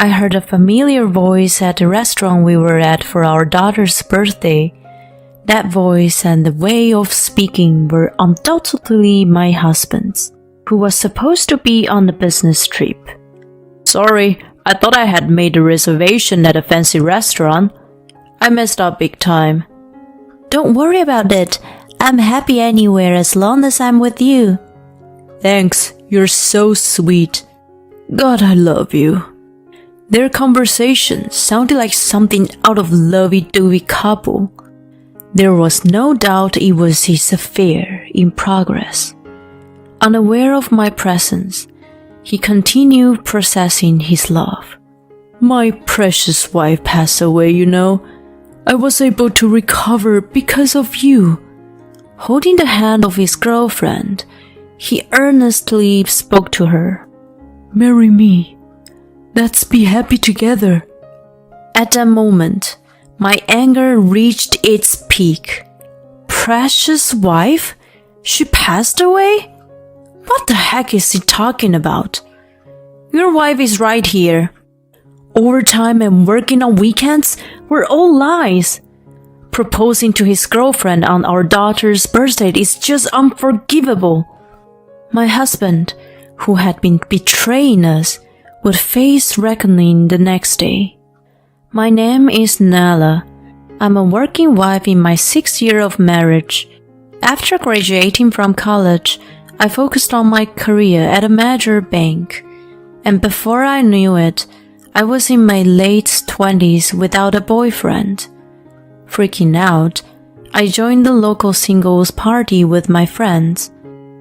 I heard a familiar voice at the restaurant we were at for our daughter's birthday. That voice and the way of speaking were undoubtedly my husband's, who was supposed to be on a business trip. Sorry, I thought I had made a reservation at a fancy restaurant. I messed up big time. Don't worry about it. I'm happy anywhere as long as I'm with you. Thanks, you're so sweet. God, I love you. Their conversation sounded like something out of lovey-dovey couple. There was no doubt it was his affair in progress. Unaware of my presence, he continued processing his love. My precious wife passed away, you know. I was able to recover because of you. Holding the hand of his girlfriend, he earnestly spoke to her. Marry me. Let's be happy together. At that moment, my anger reached its peak. Precious wife? She passed away? What the heck is he talking about? Your wife is right here. Overtime and working on weekends were all lies. Proposing to his girlfriend on our daughter's birthday is just unforgivable. My husband, who had been betraying us, would face reckoning the next day. My name is Nala. I'm a working wife in my 6th year of marriage. After graduating from college, I focused on my career at a major bank. And before I knew it, I was in my late 20s without a boyfriend. Freaking out, I joined the local singles party with my friends,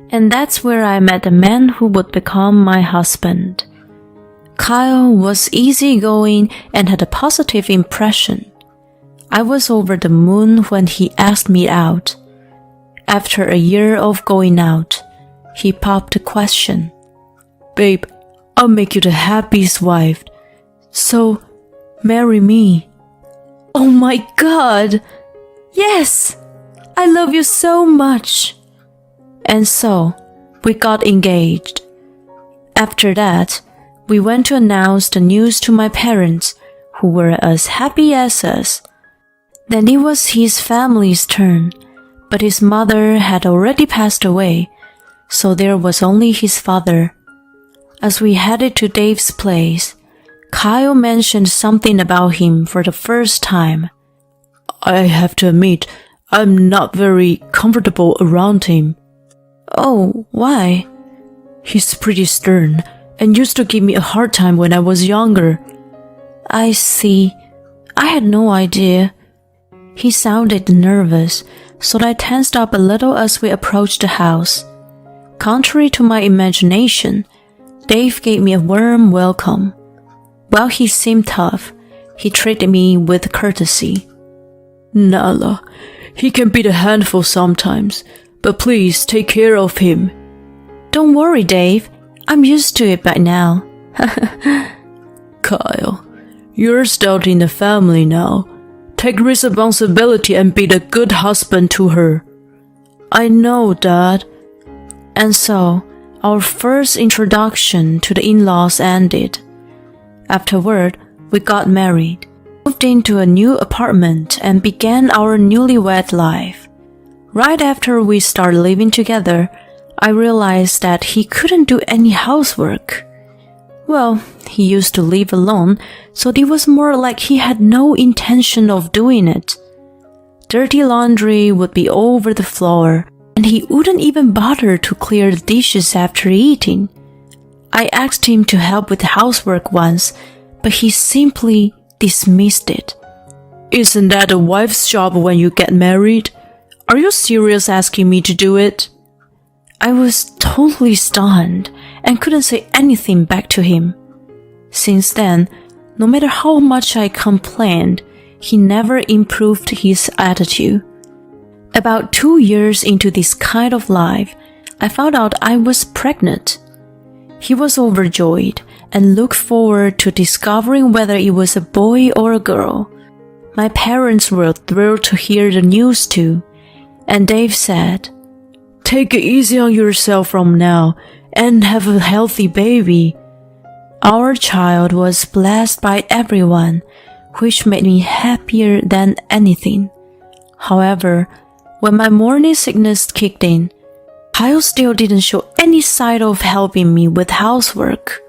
and that's where I met the man who would become my husband. Kyle was easygoing and had a positive impression. I was over the moon when he asked me out. After a year of going out, he popped the question. Babe, I'll make you the happiest wife. So, marry me. Oh my God! Yes! I love you so much! And so, we got engaged. After that, we went to announce the news to my parents, who were as happy as us. Then it was his family's turn, but his mother had already passed away, so there was only his father. As we headed to Dave's place, Kyle mentioned something about him for the first time. I have to admit, I'm not very comfortable around him. Oh, why? He's pretty stern and used to give me a hard time when I was younger. I see. I had no idea. He sounded nervous, so I tensed up a little as we approached the house. Contrary to my imagination, Dave gave me a warm welcome. While he seemed tough, he treated me with courtesy. Nala, he can be a handful sometimes, but please take care of him. Don't worry, Dave. I'm used to it by now. Kyle, you're starting the family now. Take responsibility and be the good husband to her. I know, Dad. And so, our first introduction to the in-laws ended. Afterward, we got married, moved into a new apartment, and began our newlywed life. Right after we started living together, I realized that he couldn't do any housework. Well, he used to live alone, so it was more like he had no intention of doing it. Dirty laundry would be all over the floor, and he wouldn't even bother to clear the dishes after eating. I asked him to help with housework once, but he simply dismissed it. Isn't that a wife's job when you get married? Are you serious asking me to do it? I was totally stunned and couldn't say anything back to him. Since then, no matter how much I complained, he never improved his attitude. About 2 years into this kind of life, I found out I was pregnant. He was overjoyed and looked forward to discovering whether it was a boy or a girl. My parents were thrilled to hear the news too, and Dave said, Take it easy on yourself from now and have a healthy baby. Our child was blessed by everyone, which made me happier than anything. However, when my morning sickness kicked in, Kyle still didn't show any sign of helping me with housework.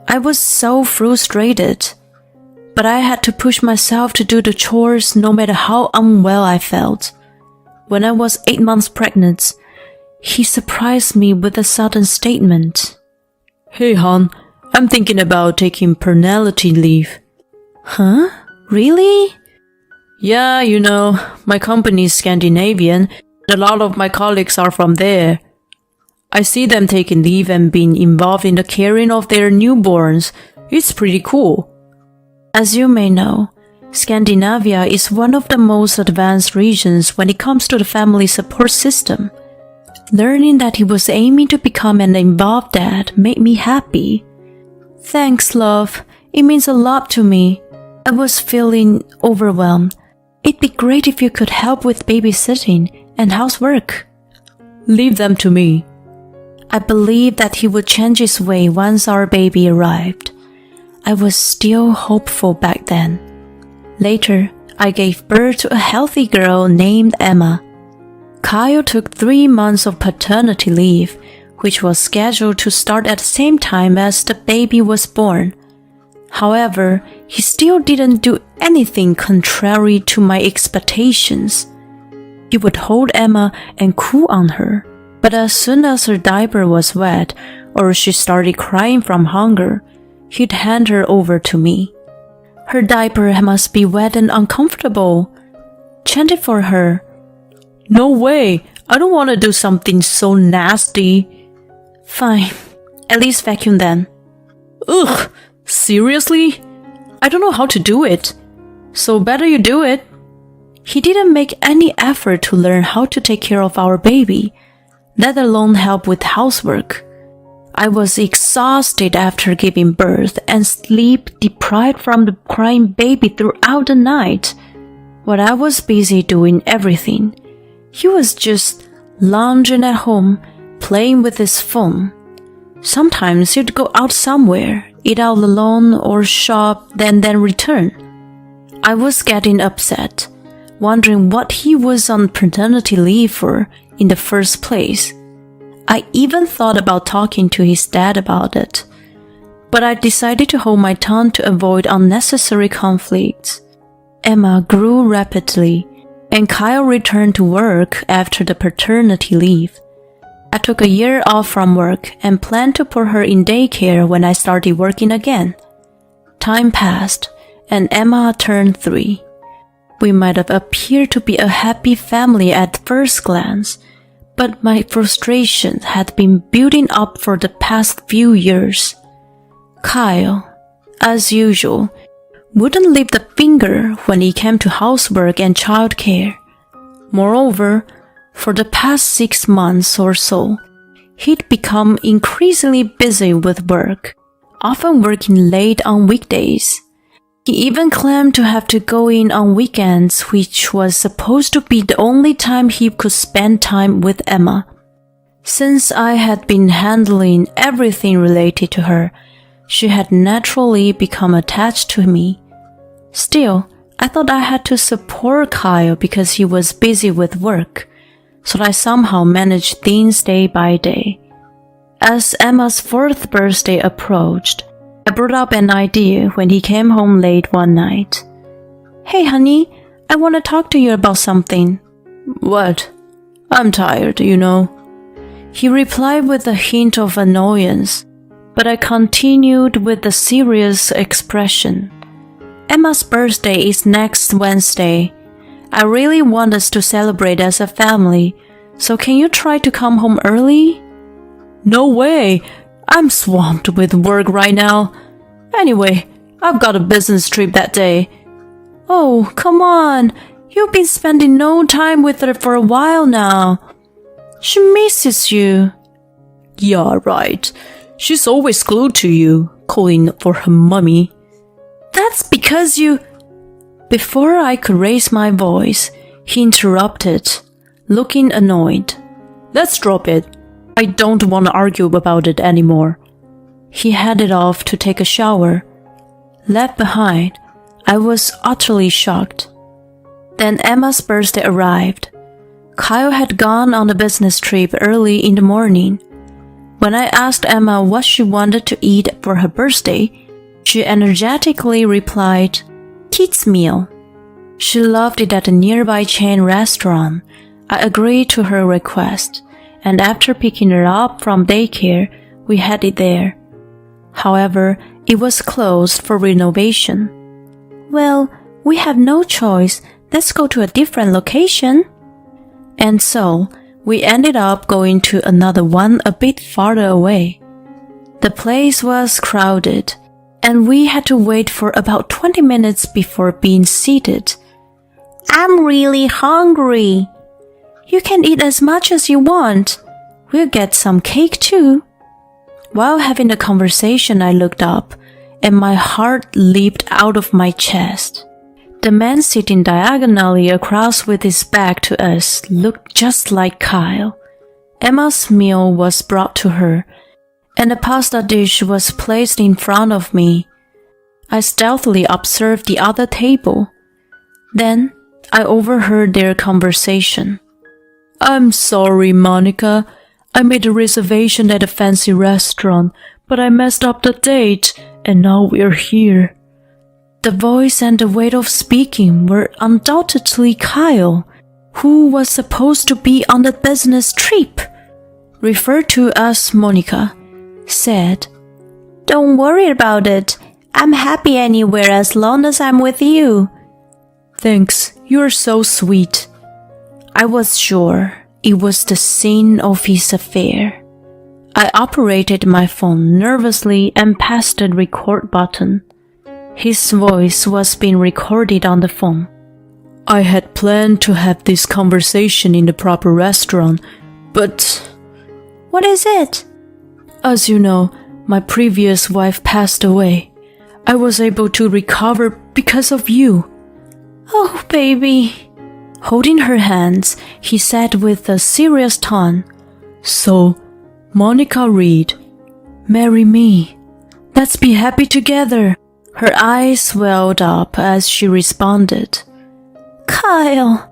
I was so frustrated, but I had to push myself to do the chores no matter how unwell I felt. When I was 8 months pregnant, he surprised me with a sudden statement. "Hey hon, I'm thinking about taking paternity leave." Huh? Really? Yeah, my company is Scandinavian, and a lot of my colleagues are from there. I see them taking leave and being involved in the caring of their newborns. It's pretty cool. As you may know, Scandinavia is one of the most advanced regions when it comes to the family support system. Learning that he was aiming to become an involved dad made me happy. Thanks, love. It means a lot to me. I was feeling overwhelmed. It'd be great if you could help with babysitting and housework. Leave them to me. I believed that he would change his way once our baby arrived. I was still hopeful back then. Later, I gave birth to a healthy girl named Emma. Kyle took 3 months of paternity leave, which was scheduled to start at the same time as the baby was born. However, he still didn't do anything contrary to my expectations. He would hold Emma and coo on her, but as soon as her diaper was wet or she started crying from hunger, he'd hand her over to me. Her diaper must be wet and uncomfortable. Chant it for her. No way! I don't want to do something so nasty. Fine. At least vacuum then. Ugh! Seriously? I don't know how to do it. So better you do it. He didn't make any effort to learn how to take care of our baby, let alone help with housework. I was exhausted after giving birth and sleep deprived from the crying baby throughout the night. While I was busy doing everything, he was just lounging at home, playing with his phone. Sometimes he'd go out somewhere, eat out alone or shop, then return. I was getting upset, wondering what he was on paternity leave for in the first place. I even thought about talking to his dad about it, but I decided to hold my tongue to avoid unnecessary conflicts. Emma grew rapidly, and Kyle returned to work after the paternity leave. I took a year off from work and planned to put her in daycare when I started working again. Time passed, and Emma turned 3. We might have appeared to be a happy family at first glance, but my frustration had been building up for the past few years. Kyle, as usual, wouldn't lift a finger when it came to housework and childcare. Moreover, for the past 6 months or so, he'd become increasingly busy with work, often working late on weekdays. He even claimed to have to go in on weekends, which was supposed to be the only time he could spend time with Emma. Since I had been handling everything related to her, she had naturally become attached to me. Still, I thought I had to support Kyle because he was busy with work, so I somehow managed things day by day. As Emma's 4th birthday approached, I brought up an idea when he came home late one night. "Hey honey, I want to talk to you about something." "What? I'm tired, He replied with a hint of annoyance, but I continued with a serious expression. "Emma's birthday is next Wednesday. I really want us to celebrate as a family, so can you try to come home early?" "No way! I'm swamped with work right now. Anyway, I've got a business trip that day." "Oh, come on. You've been spending no time with her for a while now. She misses you." "Yeah, right. She's always glued to you, calling for her mommy." "That's because you—" Before I could raise my voice, he interrupted, looking annoyed. "Let's drop it. I don't want to argue about it anymore." He headed off to take a shower. Left behind, I was utterly shocked. Then Emma's birthday arrived. Kyle had gone on a business trip early in the morning. When I asked Emma what she wanted to eat for her birthday, she energetically replied, "Kids' meal." She loved it at a nearby chain restaurant. I agreed to her request, and after picking her up from daycare, we headed there. However, it was closed for renovation. "Well, we have no choice. Let's go to a different location." And so, we ended up going to another one a bit farther away. The place was crowded, and we had to wait for about 20 minutes before being seated. "I'm really hungry." "You can eat as much as you want. We'll get some cake too." While having the conversation, I looked up, and my heart leaped out of my chest. The man sitting diagonally across with his back to us looked just like Kyle. Emma's meal was brought to her, and a pasta dish was placed in front of me. I stealthily observed the other table. Then I overheard their conversation. "I'm sorry, Monica. I made a reservation at a fancy restaurant, but I messed up the date, and now we're here." The voice and the way of speaking were undoubtedly Kyle, who was supposed to be on the business trip. Referred to as Monica, said, "Don't worry about it. I'm happy anywhere as long as I'm with you." "Thanks, you're so sweet." I was sure it was the scene of his affair. I operated my phone nervously and pressed the record button. His voice was being recorded on the phone. "I had planned to have this conversation in the proper restaurant, but..." "What is it?" "As you know, my previous wife passed away. I was able to recover because of you." "Oh, baby." Holding her hands, he said with a serious tone, "So, Monica Reed, marry me. Let's be happy together." Her eyes welled up as she responded, "Kyle,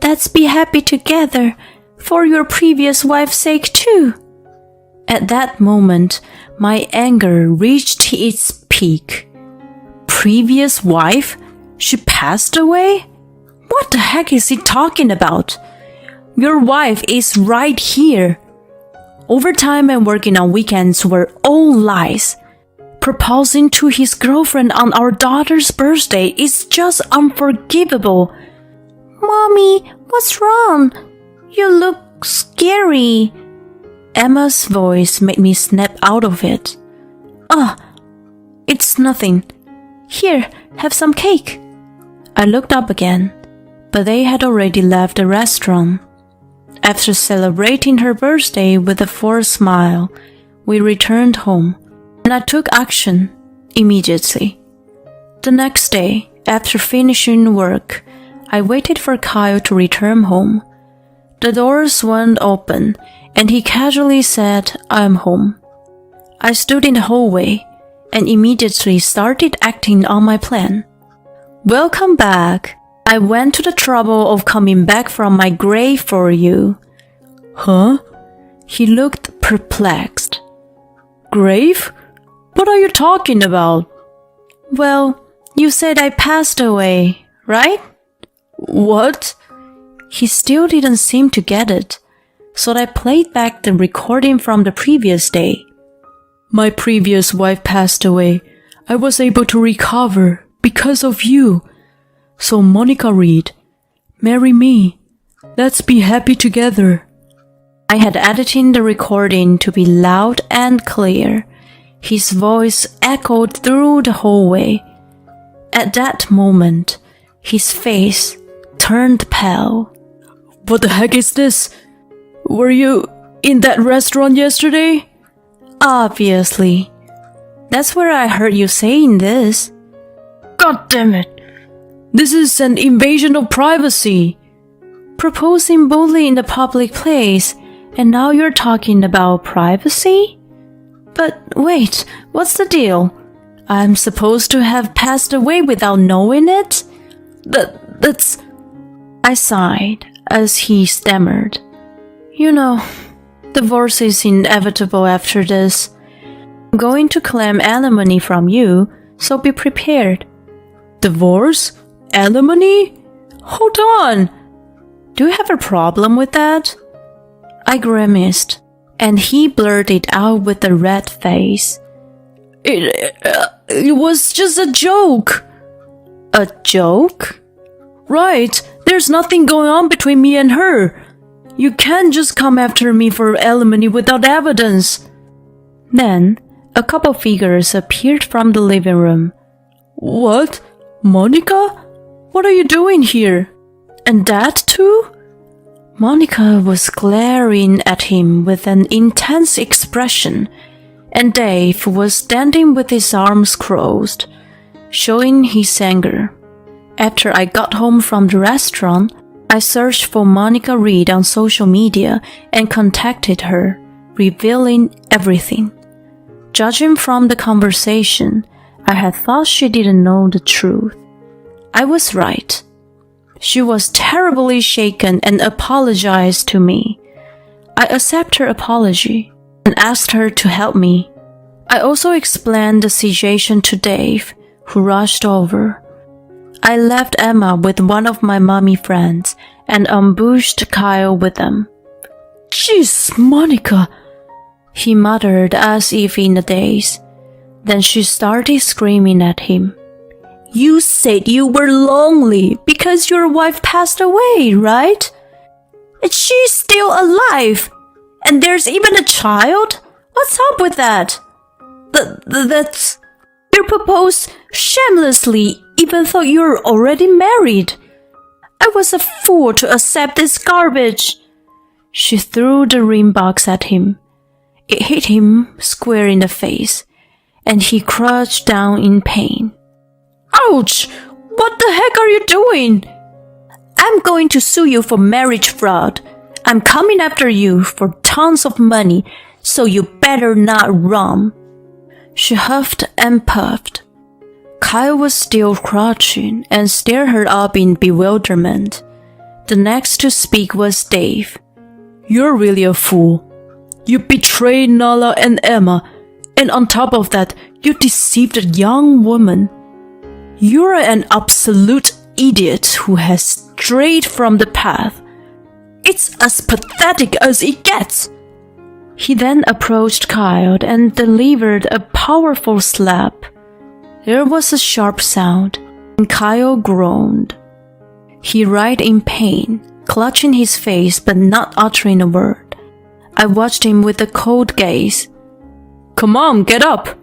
let's be happy together for your previous wife's sake too." At that moment, my anger reached its peak. Previous wife? She passed away? What the heck is he talking about? Your wife is right here. Overtime and working on weekends were all lies. Proposing to his girlfriend on our daughter's birthday is just unforgivable. "Mommy, what's wrong? You look scary." Emma's voice made me snap out of it. It's nothing. Here, have some cake." I looked up again, but they had already left the restaurant. After celebrating her birthday with a forced smile, we returned home, and I took action immediately. The next day, after finishing work, I waited for Kyle to return home. The door swung open, and he casually said, "I'm home." I stood in the hallway and immediately started acting on my plan. "Welcome back. I went to the trouble of coming back from my grave for you." "Huh?" He looked perplexed. "Grave? What are you talking about?" "Well, you said I passed away, right?" "What?" He still didn't seem to get it, so I played back the recording from the previous day. "My previous wife passed away. I was able to recover because of you. So Monica Reed, marry me. Let's be happy together." I had edited the recording to be loud and clear. His voice echoed through the hallway. At that moment, his face turned pale. "What the heck is this? Were you in that restaurant yesterday?" "Obviously. That's where I heard you saying this." "God damn it. This is an invasion of privacy." "Proposing boldly in the public place, and now you're talking about privacy?" But wait, what's the deal? I'm supposed to have passed away without knowing it? That's... I sighed as he stammered. You know, divorce is inevitable after this. I'm going to claim alimony from you, so be prepared. Divorce? Alimony? Hold on! Do you have a problem with that? I grimaced, and he blurted out with a red face. It was just a joke. A joke? Right, there's nothing going on between me and her. You can't just come after me for alimony without evidence. Then, a couple figures appeared from the living room. What? Monica? What are you doing here? And Dad too? Monica was glaring at him with an intense expression, and Dave was standing with his arms crossed, showing his anger. After I got home from the restaurant, I searched for Monica Reed on social media and contacted her, revealing everything. Judging from the conversation, I had thought she didn't know the truth. I was right. She was terribly shaken and apologized to me. I accepted her apology and asked her to help me. I also explained the situation to Dave, who rushed over. I left Emma with one of my mommy friends and ambushed Kyle with them. Jeez, Monica, he muttered as if in a daze. Then she started screaming at him. You said you were lonely because your wife passed away, right? And she's still alive. And there's even a child? What's up with that? That's... You proposed shamelessly even though you're already married. I was a fool to accept this garbage. She threw the ring box at him. It hit him square in the face, and he crouched down in pain. Ouch! What the heck are you doing? I'm going to sue you for marriage fraud. I'm coming after you for tons of money, so you better not run. She huffed and puffed. Kyle was still crouching and stared her up in bewilderment. The next to speak was Dave. You're really a fool. You betrayed Nala and Emma, and on top of that, you deceived a young woman. You're an absolute idiot who has strayed from the path. It's as pathetic as it gets. He then approached Kyle and delivered a powerful slap. There was a sharp sound, and Kyle groaned. He writhed in pain, clutching his face but not uttering a word. I watched him with a cold gaze. Come on, get up.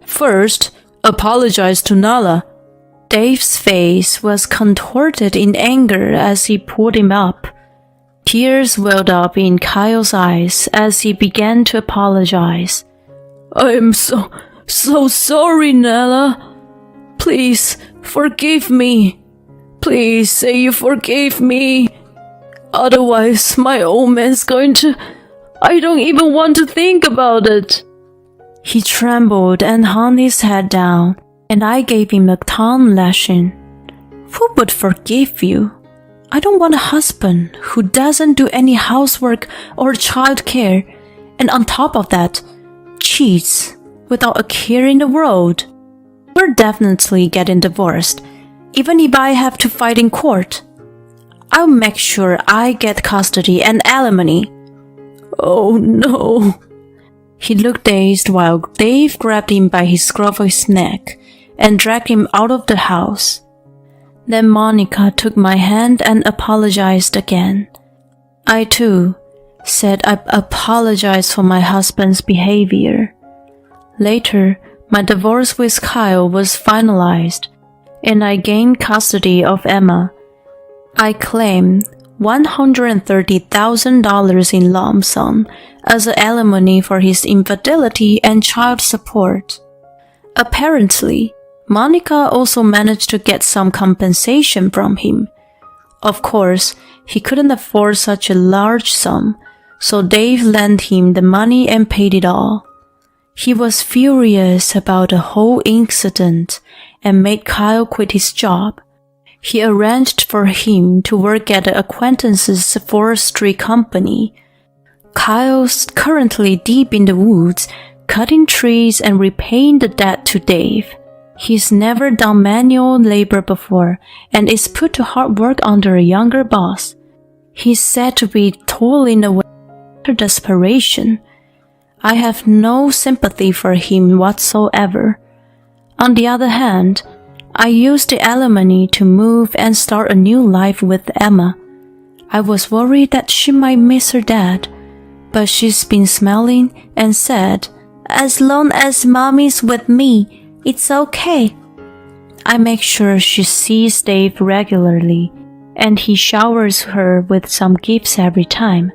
First, apologize to Nala. Dave's face was contorted in anger as he pulled him up. Tears welled up in Kyle's eyes as he began to apologize. I'm so sorry, Nala. Please, forgive me. Please say you forgave me. Otherwise, my old man's going to... I don't even want to think about it. He trembled and hung his head down, and I gave him a tongue lashing. Who would forgive you? I don't want a husband who doesn't do any housework or childcare, and on top of that, cheats without a care in the world. We're definitely getting divorced, even if I have to fight in court. I'll make sure I get custody and alimony. Oh no. He looked dazed while Dave grabbed him by his scruffy neck and dragged him out of the house. Then Monica took my hand and apologized again. I too said I apologized for my husband's behavior. Later, my divorce with Kyle was finalized, and I gained custody of Emma. I claimed $130,000 in lump sum as alimony for his infidelity and child support. Apparently, Monica also managed to get some compensation from him. Of course, he couldn't afford such a large sum, so Dave lent him the money and paid it all. He was furious about the whole incident and made Kyle quit his job. He arranged for him to work at the acquaintance's forestry company. Kyle's currently deep in the woods, cutting trees and repaying the debt to Dave. He's never done manual labor before and is put to hard work under a younger boss. He's said to be toiling away under desperation. I have no sympathy for him whatsoever. On the other hand, I used the alimony to move and start a new life with Emma. I was worried that she might miss her dad, but she's been smiling and said, "As long as Mommy's with me, it's okay." I make sure she sees Dave regularly, and he showers her with some gifts every time.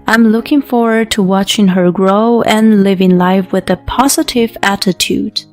I'm looking forward to watching her grow and living life with a positive attitude.